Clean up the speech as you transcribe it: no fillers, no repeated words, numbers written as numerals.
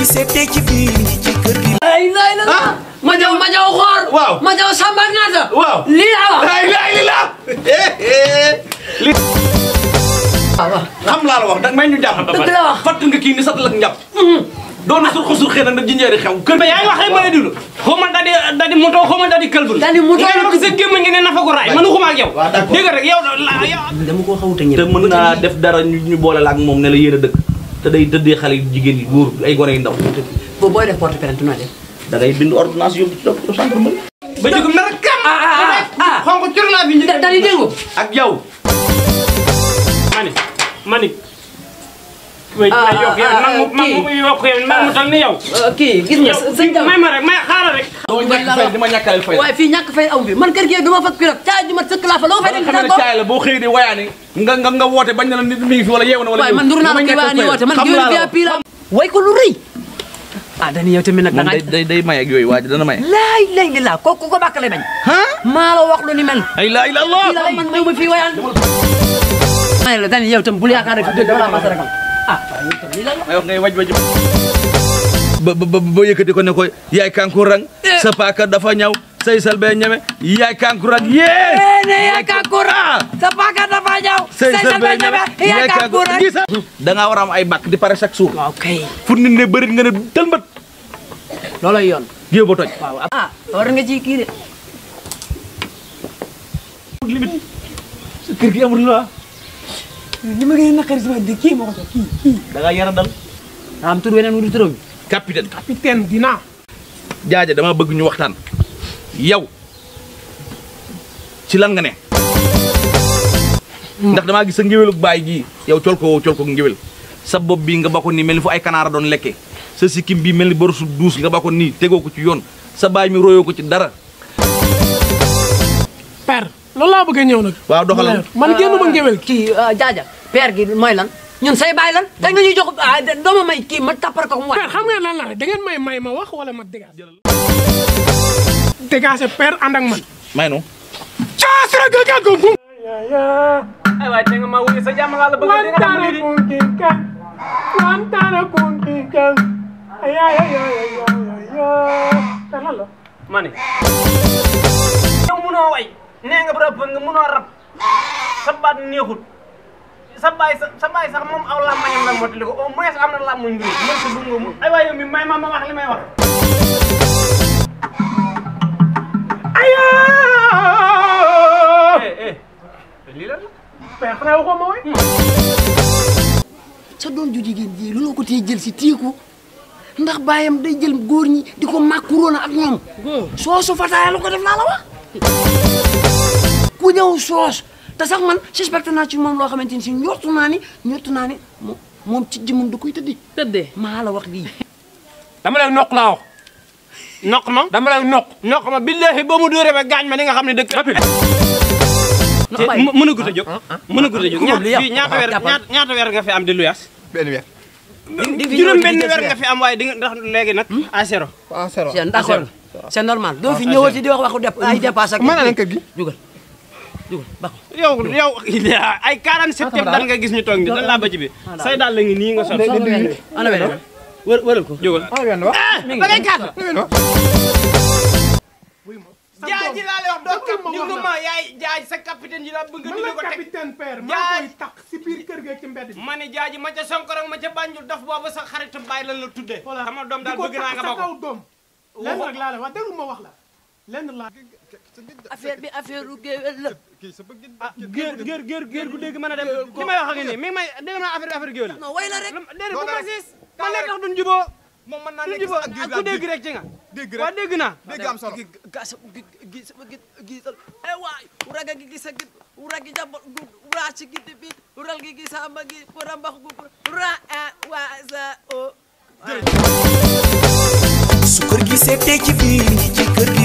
gi seetee ci biir ci kër gi. ay lay la ma jaw xoor. waaw ma jaw samba ak naata. waaw lii la wax. ay la xam laa la wax nag may ñu jàmm. dëgg la wax fatt nga kii ni satal ak njàpp. doon na sur xusur xëy na nag jinjeeri xew. kër mais yaa ngi wax rek ma lay déglu xaw ma daal di moto xaw ma daal di këlbul. daal di moto nga ne ma sa gémmañ nga ne nafa ko raay man waxuma ak yow. dégg rek yow dama koo xawute ñëpp. te mën naa def dara ñu boole la ak moom ne la yéen a dëkk te day tëddee xale yu jigéen yi góor ay gone yu ndaw. boobu booy def porte plainte nooy def. da ngay bind ordonnance yóbbu ci docteur gendarmerie. ba jógum na rek kam. xonk cur laa bi ñu. daal di dégg ak yow. mani oui yokk yow man mu tal ni yow. kii gis nga sëñ Dame may ma rek may xaaral rek. doo ñàkk fay di ma ñàkkaleel fay. waaye fii ñàkk fay aw bi man kër gi du ma fa pirogue caay ju ma sëkk laa fa loo fay dem xam ne caay la boo xëy di wayaani nga woote bañ na la nit mi ngi fi wala yeewu na wala waaye man ndur naa la kii waa ni woote man géwél bi pii la way ko lu rëy dañu yow tamit nag danga day may ak yooyu waaji dana may lay li laa kooku ko bàkk lay bañ maa la wax lu ni mel ay la ilaha man ñëw ma fii wayaan may la dañu yow tam bul yaakaar rek dama la mas rakam may wax ngay waj ba yëkkati ko ne ko yaay kankurang sa paaka dafa ñaw say sal bee ñeme yaay kankurang yaay kankurang sa paaka dafa ñaw say sal bee ñeme yaay kankurang da ngaa war a am ay bàkk di pare chaque jour waaw kay fu nit ne bërit nga ne tëlbat loolay yoon géew ba toj waaw war nga ci kii de limite sa kër gi amul la li ma gën a naqari sama di kii moo ko jox kii da ngaa yara dal am tur weneen wudu turam capitaine dina jaaja dama bëgg ñu waxtaan yow ci lan nga ne ndax damaa gis sa ngéwélug baay gii yow col ko ngéwél sa bopp bi nga bakkoon nii mel ni fu ay kanaara doon lekke sa sikkim bi mel ni borosu duus nga bakkoon nii tegoo ko ci yoon sa baay mi royoo ko ci dara père loolu laa bëgg a ñëw nag waaw doxal man génn ma ngéwél kii jaaja père gi mooy lan ñun say baay lan da nga ñuy jox dooma may kii ma tappar ko mu wax père xam nga lan la da ngeen may ma wax wala ma dégagé père ànd ak man may no caas rek ga gum ay waay te nga ma wuyu sa jàmm laa la bëgg di nga xam lii wantana kunti kan ma ne yow munoo way nee nga rab nga munoo rab sa baat neexul sa baay sax moom aw làmmañam la mottali ko au moins am na làmmuñ ngi mën si bunga mu ay waay yow mi may ma wax li may wax aya lii la père xanaa waxoo ma way sa doom ju jigéen ji lu ko tee jël si téeku ndax baayam day jël góor ñi di ko màkkuroona ak ñoom soosu fataaya la ko def laa la wax ku ñëw soos te sax man suspecté naa ci moom loo xamante ni si ñortu naa ni moom ci jëmmam da koy tëddee maa la wax lii dama lay noq laa wax noq ma dama lay noq ma billahi boo mu dóoree ba gaañ ma di nga xam ne dëkk mën a gut a jóg ñaata weer nga fi am di luyaas benn weer juróom benn weer nga fi am waaye di nga ndax léegi nag à zéro d'accord c'est normal doo fi ñëwati di wax waxu ay dépasse ak mën naa leen kër gi jugal ba yow ay 47 dan nga gis ñu toog ni dan laa ba ci bi say daal la ngi nii nga sol ana benn wëral ko jógal ba ngay kaat jaaji laa lay wax doo kap ñu ma yaay jaaj sa capitaine ji la bëgg ñu ko teg capitaine père maa koy tax si biir kër gi ci mbedd ma ne jaaji ma ca Sonkorong ma ca Banjul dof boobu sa xaritu baay lan la tuddee sama doom daal bëgg naa nga bokk doom lenn rek laa la wax déglu ma wax la lenn laa affaire bi affaire u géwél la géer gu dégg mën a dem li may wax ak nii mi ngi may dégg naa affaire géwél la non way la rek déedéet bu ma siis man lay tax duñ juboo moom mën naa nekk ak ku dégg rek ci nga waa dégg naa dégg am solo gisal ay waay uraga gi gisa gi uragi jabal ura ci gi bi ural gi gisa ma gi pora mbax gu ra wa za o su kër gi seetee ci biir ci kër gi